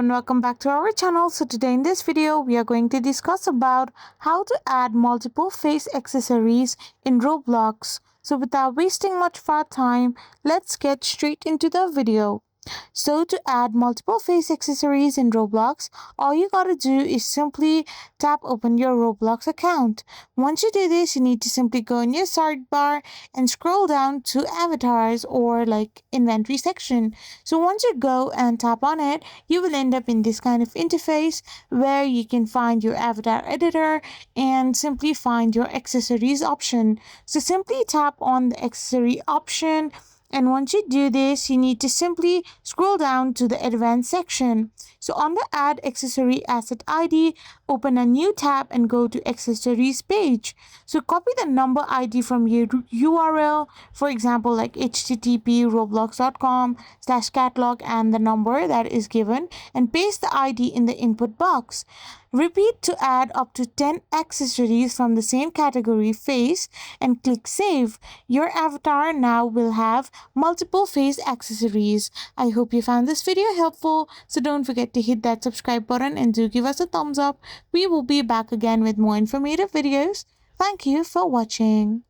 and welcome back to our channel. So today in this video we are going to discuss about how to add multiple face accessories in Roblox. So without wasting much of our time, let's get straight into the video. So to add multiple face accessories in Roblox, all you gotta do is simply tap open your Roblox account. Once you do this, you need to simply go in your sidebar and scroll down to avatars or like inventory section. So once you go and tap on it, you will end up in this kind of interface where you can find your avatar editor and simply find your accessories option. So simply tap on the accessory option, and once you do this, you need to simply scroll down to the advanced section. So on the add accessory asset ID, open a new tab and go to accessories page. So copy the number ID from your URL, for example, like http roblox.com/catalog and the number that is given, and paste the ID in the input box. Repeat to add up to 10 accessories from the same category face and click save. Your avatar now will have multiple face accessories. I hope you found this video helpful, so don't forget to hit that subscribe button and do give us a thumbs up. We will be back again with more informative videos. Thank you for watching.